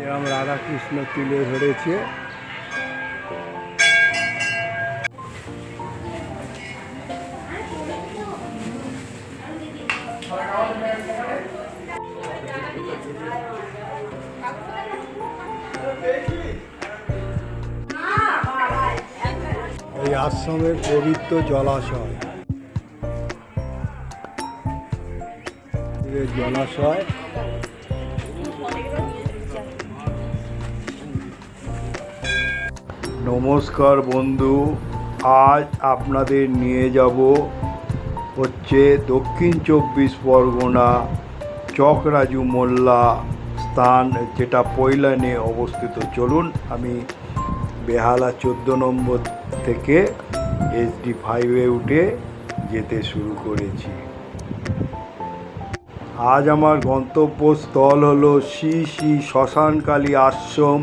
এরম রাধাকৃষ্ণ তুলে ধরেছে। এই আশ্রমের পবিত্র জলাশয়, জলাশয় নমস্কার বন্ধু, আজ আপনাদের নিয়ে যাব হচ্ছে দক্ষিণ 24 পরগনা চকরাজু মোল্লা স্থান, যেটা পৈলানে অবস্থিত। চলুন, আমি বেহালা 14 নম্বর থেকে SD5-এ উঠে যেতে শুরু করেছি। আজ আমার গন্তব্যস্থল হলো শ্রী শ্রী শ্মশানকালী আশ্রম।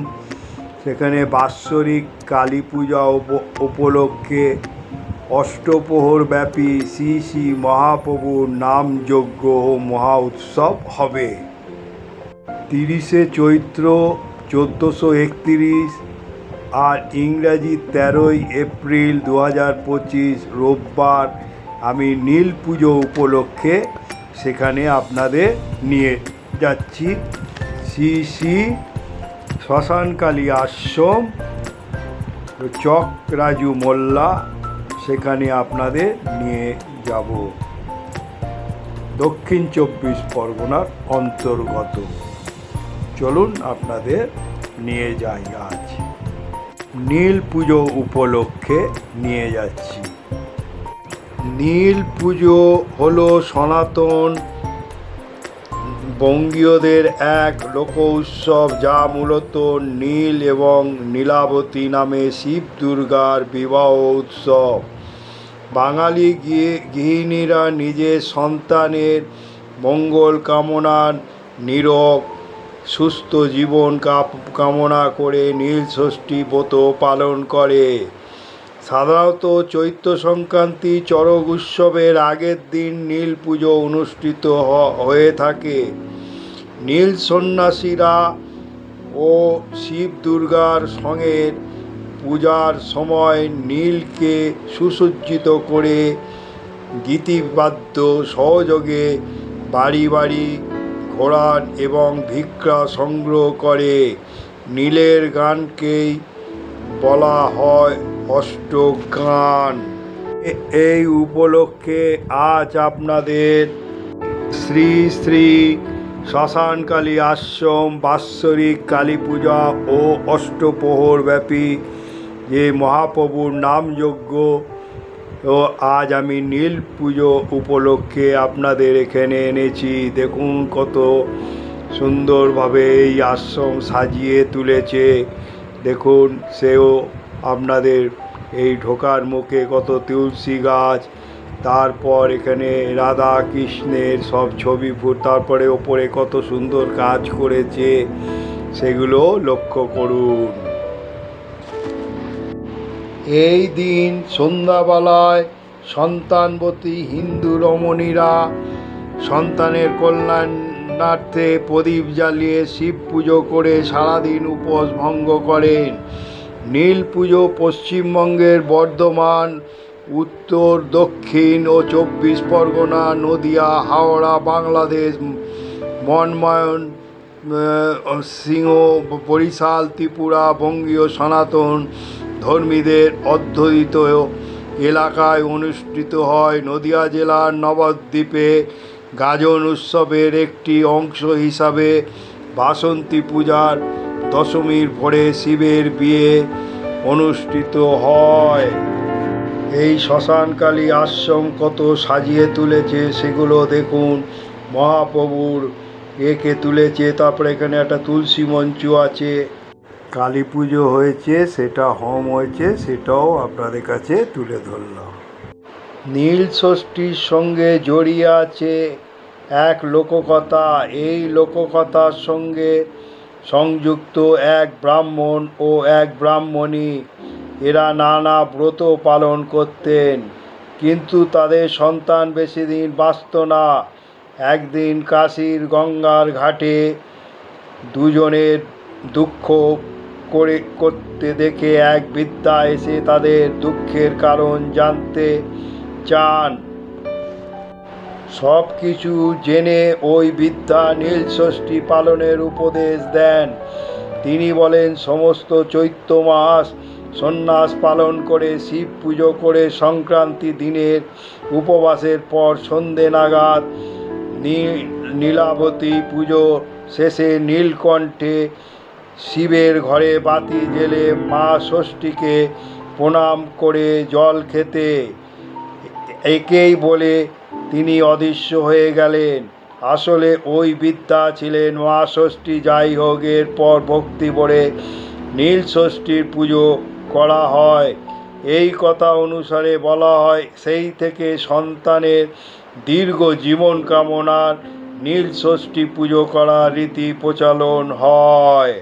সেখানে বাৎসরিক কালী পূজা উপলক্ষে অষ্টপ্রহর ব্যাপী শ্রী শ্রী মহাপ্রভুর নামযজ্ঞ ও মহা উৎসব হবে। 30শে চৈত্র 1431 আর ইংরাজি 13ই এপ্রিল 2025 রোববার আমি নীল পুজো উপলক্ষে সেখানে আপনাদের নিয়ে যাচ্ছি। শ্রী শ্রী শ্মশানকালী আশ্রম চকরাজু মোল্লা, সেখানে আপনাদের নিয়ে যাব। দক্ষিণ 24 পরগনার অন্তর্গত। চলুন আপনাদের নিয়ে যাই। আজ নীল পুজো উপলক্ষে নিয়ে যাচ্ছি। নীল পুজো হলো সনাতন বঙ্গীয়দের এক লোক উৎসব, যা মূলত নীল এবং নীলাবতী নামে শিব দুর্গার বিবাহ উৎসব। বাঙালি গৃহিণীরা নিজের সন্তানের মঙ্গল কামনার নিরোগ সুস্থ জীবন কামনা করে নীল ষষ্ঠী ব্রত পালন করে। সাধারণত চৈত্র সংক্রান্তি চড়ক উৎসবের আগের দিন নীল পুজো অনুষ্ঠিত হয়ে থাকে। নীল সন্ন্যাসীরা ও শিব দুর্গার সঙ্গে পূজার সময় নীলকে সুসজ্জিত করে গীতিবাদ্য সহযোগে বাড়ি বাড়ি ঘোরান এবং ভিক্ষা সংগ্রহ করে। নীলের গানকেই বলা হয় অষ্টগান। এই উপলক্ষে আজ আপনাদের শ্রী শ্রী শ্মশানকালী আশ্রম বাৎসরিক কালী পূজা ও অষ্টপ্রহর ব্যাপী যে মহাপ্রভুর নামযজ্ঞ, ও আজ আমি নীল পুজো উপলক্ষে আপনাদের এখানে এনেছি। দেখুন কত সুন্দরভাবে এই আশ্রম সাজিয়ে তুলেছে। দেখুন, সেও আপনাদের এই ঢোকার মুখে কত তুলসী গাছ, তারপর এখানে রাধা কৃষ্ণের সব ছবি তারপরে ওপরে কত সুন্দর কাজ করেছে, সেগুলো লক্ষ্য করুন। এই দিন সন্ধ্যাবেলায় সন্তানবতী হিন্দু রমণীরা সন্তানের কল্যাণার্থে প্রদীপ জ্বালিয়ে শিব পুজো করে সারাদিন উপোস ভঙ্গ করেন। নীল পুজো পশ্চিমবঙ্গের বর্ধমান, উত্তর, দক্ষিণ ও 24 পরগনা, নদিয়া, হাওড়া, বাংলাদেশ, মনময়ন সিংহ, বরিশাল, ত্রিপুরা, বঙ্গীয় সনাতন ধর্মীদের অধ্যুষিত এলাকায় অনুষ্ঠিত হয়। নদিয়া জেলার নবদ্বীপে গাজন উৎসবের একটি অংশ হিসাবে বাসন্তী পূজার দশমীর ভোরে শিবের বিয়ে অনুষ্ঠিত হয়। এই শ্মশানকালী আশ্রম কত সাজিয়ে তুলেছে সেগুলো দেখুন। মহাপ্রভুর একে তুলেছে, তারপরে এখানে একটা তুলসী মঞ্চ আছে। কালী পুজো হয়েছে, সেটা হোম হয়েছে, সেটাও আপনাদের কাছে তুলে ধরলাম। নীল ষষ্ঠীর সঙ্গে জড়িয়ে আছে এক লোককথা। এই লোককথার সঙ্গে সংযুক্ত এক ব্রাহ্মণ ও এক ব্রাহ্মণী। এরা নানা ব্রত পালন করতেন, কিন্তু তাদের সন্তান বেশি দিন বাঁচত না। একদিন কাশীর গঙ্গার ঘাটে দুজনের দুঃখ করতে দেখে এক বৃদ্ধা এসে তাদের দুঃখের কারণ জানতে চান। সব কিছু জেনে ওই বৃদ্ধা নীলষষ্ঠী পালনের উপদেশ দেন। তিনি বলেন, সমস্ত চৈত্র মাস সন্ন্যাস পালন করে শিব পুজো করে সংক্রান্তি দিনের উপবাসের পর সন্ধে নাগাদ নীলাবতী পুজো শেষে নীলকণ্ঠে শিবের ঘরে বাতি জ্বেলে মা ষষ্ঠীকে প্রণাম করে জল খেতে। একেই বলে তিনি অদৃশ্য হয়ে গেলেন। আসলে ওই বৃদ্ধা ছিলেন মা ষষ্ঠী। যাই হোক, এরপর ভক্তি ভরে নীল ষষ্ঠীর পুজো করা হয়। এই কথা অনুসারে বলা হয়, সেই থেকে সন্তানের দীর্ঘ জীবন কামনার নীল ষষ্ঠী পুজো করার রীতি প্রচলন হয়।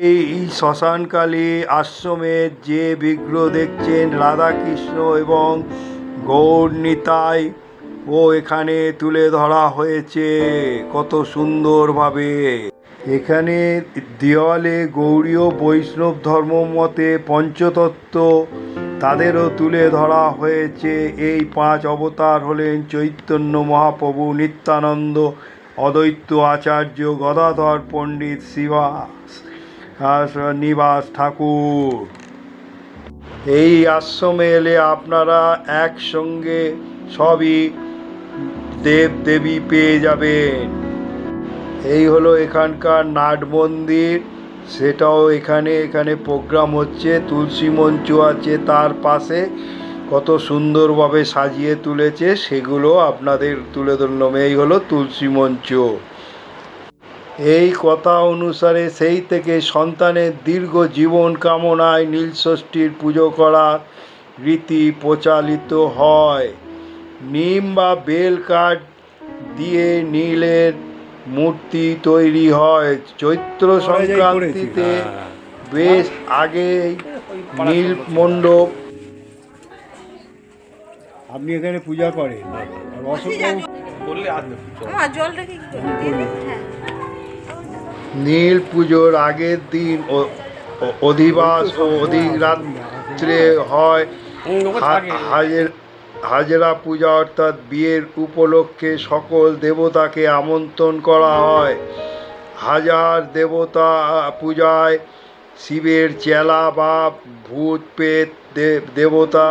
এই শ্মশানকালী আশ্রমের যে বিগ্রহ দেখছেন, রাধাকৃষ্ণ এবং গৌর নিতাই ও এখানে তুলে ধরা হয়েছে কত সুন্দরভাবে। এখানে দেওয়ালে গৌড়ীয় বৈষ্ণব ধর্ম মতে পঞ্চতত্ত্ব তাদেরও তুলে ধরা হয়েছে। এই 5 অবতার হলেন চৈতন্য মহাপ্রভু, নিত্যানন্দ, অদ্বৈত আচার্য, গদাধর পণ্ডিত, শ্রীনিবাস ঠাকুর। এই আশ্রমে এলে আপনারা একসঙ্গে সবই দেব দেবী পেয়ে যাবেন। এই হলো এখানকার নাট মন্দির, সেটাও এখানে প্রোগ্রাম হচ্ছে। তুলসী মঞ্চ আছে তার পাশে, কত সুন্দরভাবে সাজিয়ে তুলেছে, সেগুলো আপনাদের তুলে ধরলাম। এই হলো তুলসী মঞ্চ। এই কথা অনুসারে সেই থেকে সন্তানের দীর্ঘ জীবন কামনায় নীলষষ্ঠীর পুজো করার রীতি প্রচলিত হয়। নিম বা বেল কাঠ দিয়ে নীলের মূর্তি তৈরি হয়। চৈত্র সংক্রান্তিতে বেশ আগেই নীল মণ্ডপ। আপনি এখানে পূজা করেন? নীল পুজোর আগের দিন অধিবাস ও অধিরাত্রে হয় হাজরা পূজা, অর্থাৎ বিয়ের উপলক্ষে সকল দেবতাকে আমন্ত্রণ করা হয়। হাজার দেবতা পূজায় শিবের চেলা বা ভূত প্রেত দেবতা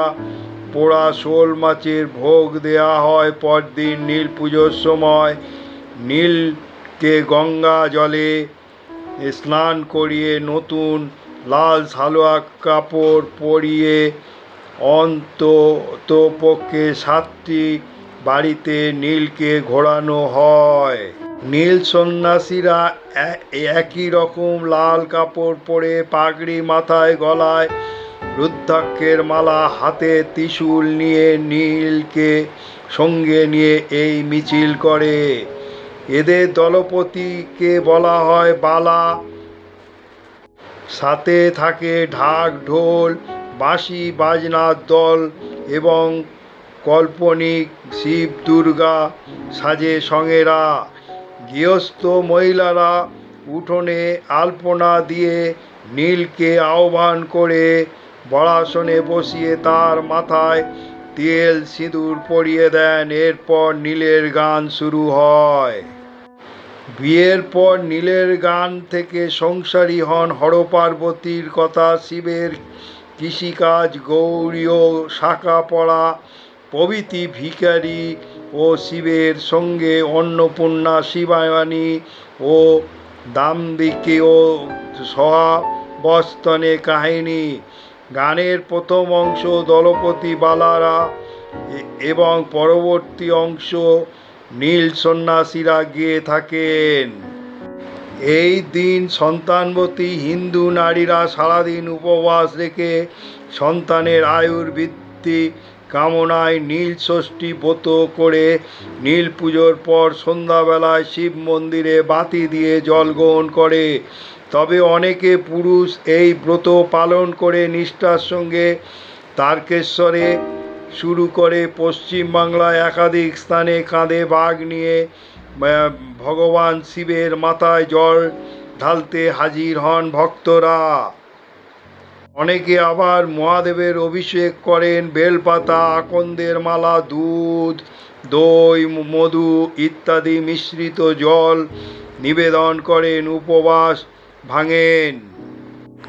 পোড়া শোল মাছের ভোগ দেয়া হয়। পরদিন নীল পুজোর সময় নীলকে গঙ্গা জলে স্নান করিয়ে নতুন লাল সালোয়া কাপড় পরিয়ে অন্ততপক্ষে 7টি বাড়িতে নীলকে ঘোরানো হয়। নীল সন্ন্যাসীরা একই রকম লাল কাপড় পরে, পাগড়ি মাথায়, গলায় রুদ্রাক্ষের মালা, হাতে ত্রিশূল নিয়ে নীলকে সঙ্গে নিয়ে এই মিছিল করে। এদের দলপতিকে বলা হয় বালা। সাথে থাকে ঢাক, ঢোল, বাঁশি বাজনার দল এবং কাল্পনিক শিব দুর্গা সাজে সঙ্গেরা। গৃহস্থ মহিলারা উঠোনে আলপনা দিয়ে নীলকে আহ্বান করে বড়াসনে বসিয়ে তার মাথায় তেল সিঁদুর পরিয়ে দেন। এরপর নীলের গান শুরু হয়। বিয়ের পর নীলের গান থেকে সংসারী হন হরপার্বতীর কথা, শিবের কৃষিকাজ, গৌরীয় শাখা পড়া প্রভৃতি ভিখারি ও শিবের সঙ্গে অন্নপূর্ণা, শিবানী ও দাম্ভিকীয় সহাবস্থানে কাহিনী। গানের প্রথম অংশ দলপতি বালারা এবং পরবর্তী অংশ নীল সন্ন্যাসীরা গেয়ে থাকেন। এই দিন সন্তানবতী হিন্দু নারীরা সারাদিন উপবাস রেখে সন্তানের আয়ুর বৃদ্ধি কামনায় নীল ষষ্ঠী ব্রত করে নীল পুজোর পর সন্ধ্যাবেলায় শিব মন্দিরে বাতি দিয়ে জল গ্রহণ করে। তবে অনেকে পুরুষ এই ব্রত পালন করে নিষ্ঠার সঙ্গে তারকেশ্বরে শুরু করে পশ্চিমবাংলায় একাধিক স্থানে কাঁধে বাঘ নিয়ে ভগবান শিবের মাথায় জল ঢালতে হাজির হন ভক্তরা। অনেকে আবার মহাদেবের অভিষেক করেন বেলপাতা, আকন্দের মালা, দুধ, দই, মধু ইত্যাদি মিশ্রিত জল নিবেদন করেন, উপবাস ভাঙেন।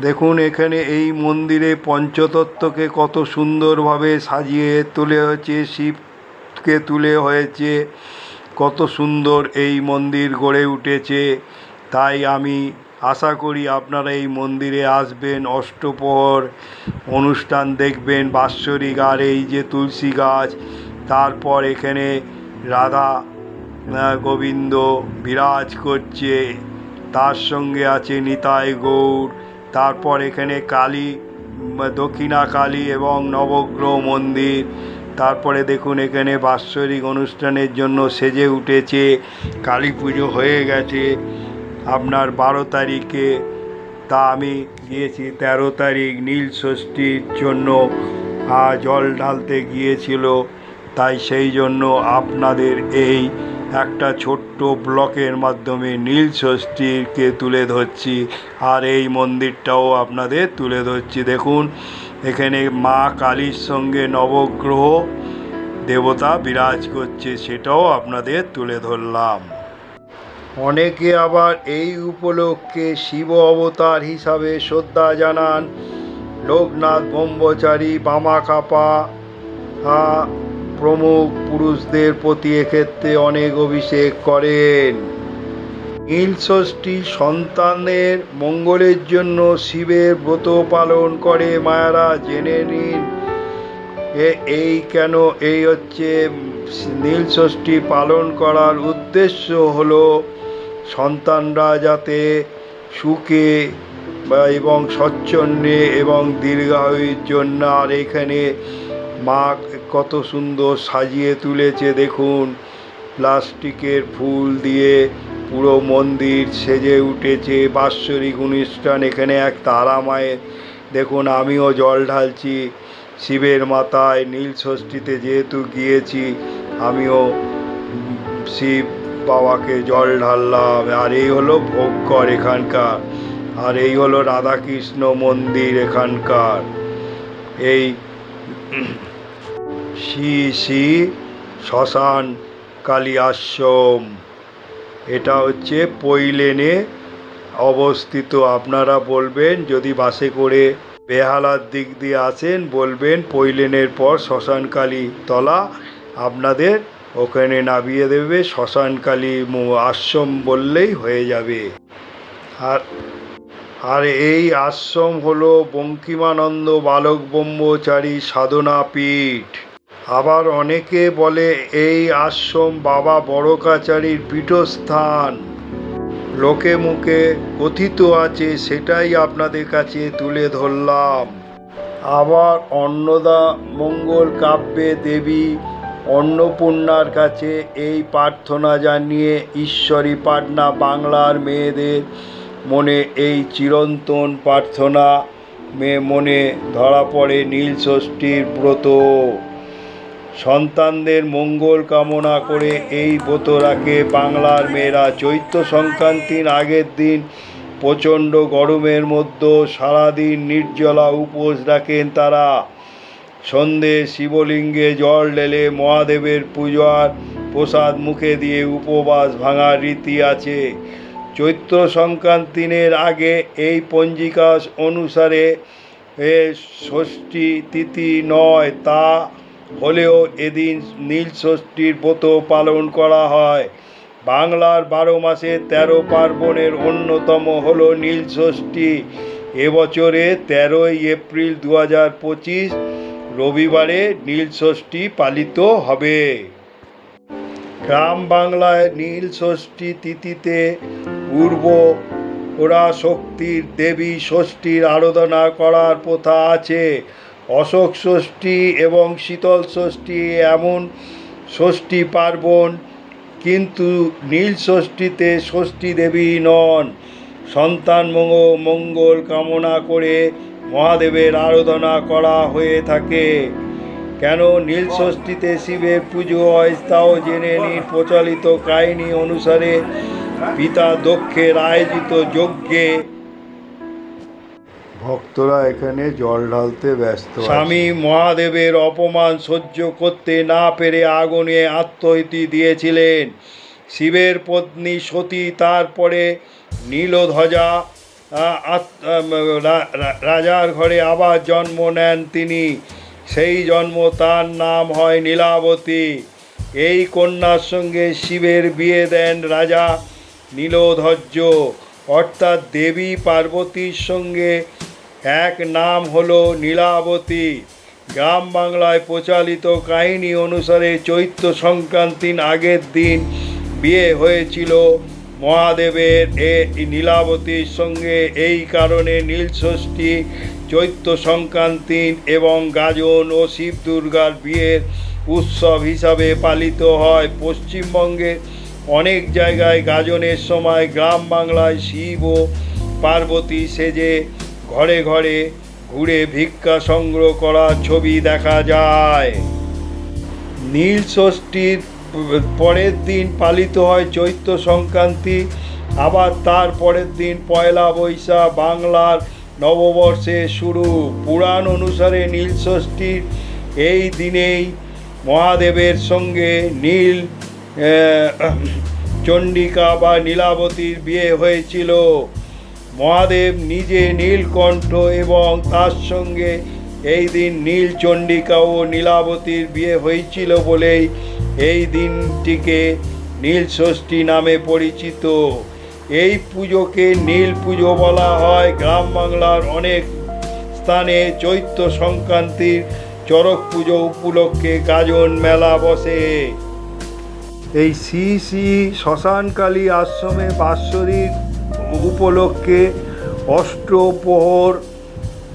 দেখুন এখানে এই মন্দিরে পঞ্চতত্ত্বকে কত সুন্দরভাবে সাজিয়ে তুলে হয়েছে, শিবকে তুলে হয়েছে, কত সুন্দর এই মন্দির গড়ে উঠেছে। তাই আমি আশা করি আপনারা এই মন্দিরে আসবেন, অষ্টপ্রহর অনুষ্ঠান দেখবেন, বাৎসরিক, আর এই যে তুলসী গাছ, তারপর এখানে রাধা গোবিন্দ বিরাজ করছে, তার সঙ্গে আছে নিতাই গৌর। তারপর এখানে কালী, দক্ষিণা কালী এবং নবগ্রহ মন্দির। তারপরে দেখুন এখানে বাৎসরিক অনুষ্ঠানের জন্য সেজে উঠেছে, কালী পুজো হয়ে গেছে আপনার 12 তারিখে, তা আমি গিয়েছি 13 তারিখ নীল ষষ্ঠীর জন্য জল ঢালতে গিয়েছিল। তাই সেই জন্য আপনাদের এই একটা ছোট্ট ব্লকের মাধ্যমে নীল ষষ্ঠীকে তুলে ধরছি, আর এই মন্দিরটাও আপনাদের তুলে ধরছি। দেখুন এখানে মা কালীর সঙ্গে নবগ্রহ দেবতা বিরাজ করছে, সেটাও আপনাদের তুলে ধরলাম। অনেকে আবার এই উপলক্ষে শিব অবতার হিসাবে শ্রদ্ধা জানান। লোকনাথ ব্রহ্মচারী, বামাখ্যাপা প্রমুখ পুরুষদের প্রতি এক্ষেত্রে অনেক অভিষেক করেন। নীল ষষ্ঠী সন্তানের মঙ্গলের জন্য শিবের ব্রত পালন করে মায়েরা, জেনে নিন এই কেন এই হচ্ছে নীল ষষ্ঠী পালন করার উদ্দেশ্য হলো সন্তানরা যাতে সুখে এবং স্বচ্ছন্দে এবং দীর্ঘায়ুর জন্য। আর এখানে মা কত সুন্দর সাজিয়ে তুলেছে, দেখুন প্লাস্টিকের ফুল দিয়ে পুরো মন্দির সেজে উঠেছে। বাৎসরিক অনুষ্ঠান, এখানে এক তারা মায়ের, দেখুন আমিও জল ঢালছি শিবের মাথায়। নীল ষষ্ঠীতে যেহেতু গিয়েছি আমিও শিব বাবাকে জল ঢাললাম। আর এই হলো ভোগঘর এখানকার, আর এই হলো রাধাকৃষ্ণ মন্দির এখানকার। এই শ্রী শ্রী শ্মশান কালী আশ্রম, এটা হচ্ছে পৈলেনে অবস্থিত। আপনারা বলবেন যদি বাসে করে বেহালার দিক দিয়ে আসেন, বলবেন পৈলেনের পর শ্মশানকালী তলা, আপনাদের ওখানে নামিয়ে দেবে। শ্মশানকালী আশ্রম বললেই হয়ে যাবে। আর এই আশ্রম হলো বঙ্কিমানন্দ বালক ব্রহ্মচারী সাধনা পীঠ। আবার অনেকে বলে এই আশ্রম বাবা বড়কাচারীর পীঠস্থান, লোকে মুখে কথিত আছে, সেটাই আপনাদের কাছে তুলে ধরলাম। আবার অন্নদা মঙ্গল কাব্যে দেবী অন্নপূর্ণার কাছে এই প্রার্থনা জানিয়ে ঈশ্বরী পাটনা বাংলার মেয়েদের মনে এই চিরন্তন প্রার্থনা মনে ধরা পড়ে নীল ষষ্ঠীর ব্রত। সন্তানদের মঙ্গল কামনা করে এই ব্রত রাখে বাংলার মেয়েরা। চৈত্র সংক্রান্তির আগের দিন প্রচণ্ড গরমের মধ্যে সারাদিন নির্জলা উপোস রাখেন তারা। সন্ধে শিবলিঙ্গে জল ঢেলে মহাদেবের পূজার প্রসাদ মুখে দিয়ে উপবাস ভাঙার রীতি আছে। চৈত্র সংক্রান্তির আগে এই পঞ্জিকা অনুসারে ষষ্ঠী তিথি নয়, তা হলেও এদিন নীল ষষ্ঠীর ব্রত পালন করা হয়। বাংলার 12 মাসে 13 পার্বণের অন্যতম হলো নীল ষষ্ঠী। এবছরে 13ই এপ্রিল 2025 রবিবারে নীল ষষ্ঠী পালিত হবে। গ্রাম বাংলায় নীল ষষ্ঠী তিথিতে ওরা শক্তির দেবী ষষ্ঠীর আরাধনা করার প্রথা আছে। অশোক ষষ্ঠী এবং শীতল ষষ্ঠী এমন ষষ্ঠী পার্বণ, কিন্তু নীল ষষ্ঠীতে ষষ্ঠী দেবী নন। সন্তান মঙ্গল কামনা করে মহাদেবের আরাধনা করা হয়ে থাকে। কেন নীল ষষ্ঠীতে শিবের পুজো হয় তাও জেনে নিন। প্রচলিত কাহিনী অনুসারে পিতা দক্ষের আয়োজিত যজ্ঞে ভক্তরা এখানে জল ঢালতে ব্যস্ত। স্বামী মহাদেবের অপমান সহ্য করতে না পেরে আগুনে আত্মাহুতি দিয়েছিলেন। শিবের পত্নী সতী তারপরে নীলধ্বজা রাজার ঘরে আবার জন্ম নেন তিনি। সেই জন্ম তার নাম হয় নীলাবতী। এই কন্যার সঙ্গে শিবের বিয়ে দেন রাজা নীলধ্বজ, অর্থাৎ দেবী পার্বতীর সঙ্গে এক নাম হলো নীলাবতী। গ্রাম বাংলায় প্রচলিত কাহিনী অনুসারে চৈত্র সংক্রান্তির আগের দিন বিয়ে হয়েছিল মহাদেবের নীলাবতীর সঙ্গে। এই কারণে নীলষষ্ঠী চৈত্র সংক্রান্তি এবং গাজন ও শিব দুর্গার বিয়ের উৎসব হিসাবে পালিত হয়। পশ্চিমবঙ্গের অনেক জায়গায় গাজনের সময় গ্রাম বাংলায় শিব ও পার্বতী সেজে ঘরে ঘরে ঘুরে ভিক্ষা সংগ্রহ করার ছবি দেখা যায়। নীলষষ্ঠীর পরের দিন পালিত হয় চৈত্র সংক্রান্তি, আবার তার পরের দিন পয়লা বৈশাখ বাংলার নববর্ষের শুরু। পুরাণ অনুসারে নীলষষ্ঠীর এই দিনেই মহাদেবের সঙ্গে নীল চণ্ডিকা বা নীলাবতীর বিয়ে হয়েছিল। মহাদেব নিজে নীলকণ্ঠ এবং তার সঙ্গে এই দিন নীল চণ্ডিকা ও নীলাবতীর বিয়ে হয়েছিল বলেই এই দিনটিকে নীলষষ্ঠী নামে পরিচিত। এই পুজোকে নীল পুজো বলা হয়। গ্রাম বাংলার অনেক স্থানে চৈত্র সংক্রান্তির চড়ক পুজো উপলক্ষে গাজন মেলা বসে। এই শ্রী শ্রী শ্মশানকালী আশ্রমে বাৎসরিক উপলক্ষে অষ্টপ্রহর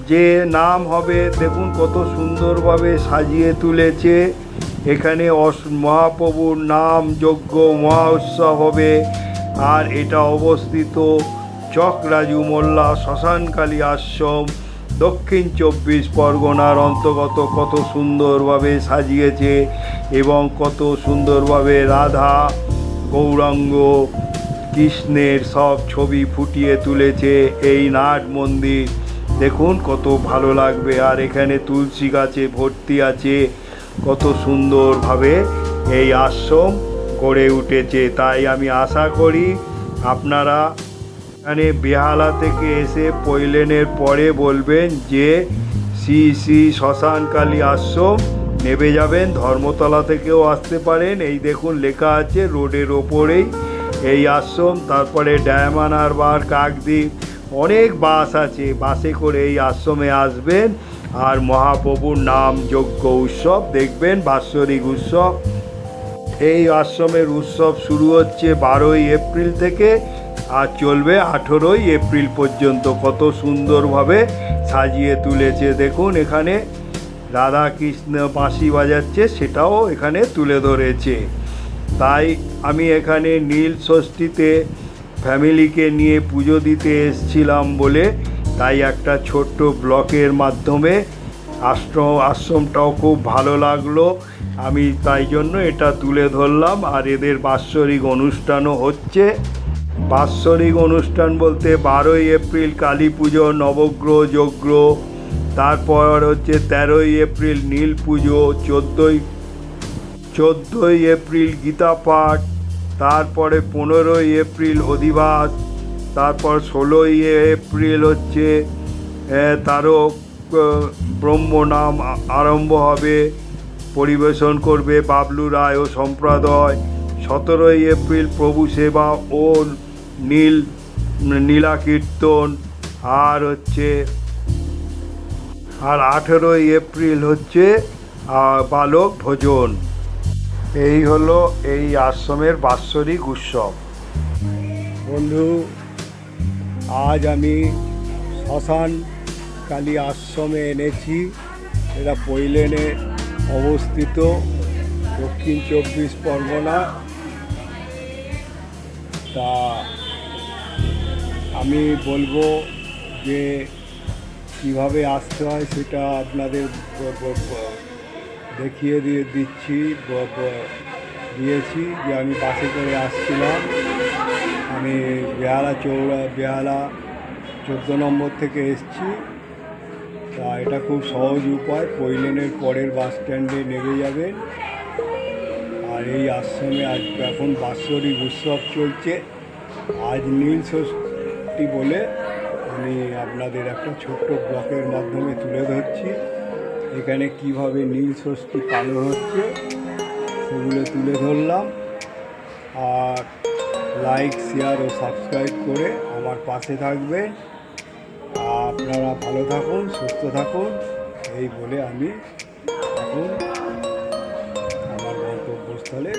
যে নাম হবে, দেখুন কত সুন্দরভাবে সাজিয়ে তুলেছে। এখানে মহাপ্রভুর নাম যজ্ঞ মহা উৎসব হবে। আর এটা অবস্থিত চকরাজু মোল্লা শ্মশানকালী আশ্রম, দক্ষিণ 24 পরগনার অন্তর্গত। কত সুন্দরভাবে সাজিয়েছে এবং কত সুন্দরভাবে রাধা গৌরাঙ্গ কৃষ্ণের সব ছবি ফুটিয়ে তুলেছে এই নাট মন্দির। দেখুন কত ভালো লাগবে। আর এখানে তুলসী গাছে ভর্তি আছে। কত সুন্দরভাবে এই আশ্রম গড়ে উঠেছে। তাই আমি আশা করি আপনারা এখানে বেহালা থেকে এসে পৈলেনের পরে বলবেন যে শ্রী শ্রী শ্মশানকালী আশ্রম, নেমে যাবেন। ধর্মতলা থেকেও আসতে পারেন। এই দেখুন লেখা আছে রোডের ওপরেই এই আশ্রম। তারপরে ডায়মন্ড হারবার, কাকদ্বীপ অনেক বাস আছে। বাসে করে এই আশ্রমে আসবেন আর মহাপ্রভুর নাম যজ্ঞ উৎসব দেখবেন, বাৎসরিক উৎসব। এই আশ্রমের উৎসব শুরু হচ্ছে 12ই এপ্রিল থেকে আর চলবে 18ই এপ্রিল পর্যন্ত। কত সুন্দরভাবে সাজিয়ে তুলেছে দেখুন। এখানে রাধা কৃষ্ণ বাঁশি বাজাচ্ছে, সেটাও এখানে তুলে ধরেছে। তাই আমি এখানে নীলষষ্ঠীতে ফ্যামিলিকে নিয়ে পুজো দিতে এসেছিলাম বলে তাই একটা ছোট্ট ব্লকের মাধ্যমে আশ্রমটাও খুব ভালো লাগলো। আমি তাই জন্য এটা তুলে ধরলাম। আর এদের বাৎসরিক অনুষ্ঠানও হচ্ছে। বাৎসরিক অনুষ্ঠান বলতে 12ই এপ্রিল কালী পুজো, নবগ্রহ যজ্ঞ, তারপর হচ্ছে 13ই এপ্রিল নীল পুজো, 14ই এপ্রিল গীতা পাঠ, তারপরে 15ই এপ্রিল অধিবাস, তারপর 16ই এপ্রিল হচ্ছে তারক ব্রহ্ম নাম আরম্ভ হবে, পরিবেশন করবে বাবলু রায় ও সম্প্রদায়। 17ই এপ্রিল প্রভু সেবা ও নীলা কীর্তন। আর 18ই এপ্রিল হচ্ছে বালক ভোজন। এই হলো এই আশ্রমের বাৎসরিক উৎসব। বন্ধু, আজ আমি শ্মশানকালী আশ্রমে এনেছি। এটা পৈলেনে অবস্থিত, দক্ষিণ 24 পরগনা। তা আমি বলবো যে কীভাবে আসতে হয় সেটা আপনাদের দেখিয়ে দিয়েছি যে আমি বাসে করে আসছিলাম। আমি আমি বেহালা 14 নম্বর থেকে এসছি। তা এটা খুব সহজ উপায়, পৈলেনের পরের বাস স্ট্যান্ডে নেমে যাবেন। আর এই আশ্রমে আজ এখন বাৎসরিক উৎসব চলছে। আজ নীল ষষ্ঠী বলে আমি আপনাদের একটা ছোট্ট ব্লকের মাধ্যমে তুলে ধরছি। এখানে কিভাবে নীল ষষ্ঠী পালন হচ্ছে সেগুলো তুলে ধরলাম। আর লাইক, শেয়ার ও সাবস্ক্রাইব করে আমার পাশে থাকবেন। আপনারা ভালো থাকুন, সুস্থ থাকুন, এই বলে আমি এখন আমার গন্তব্যস্থলে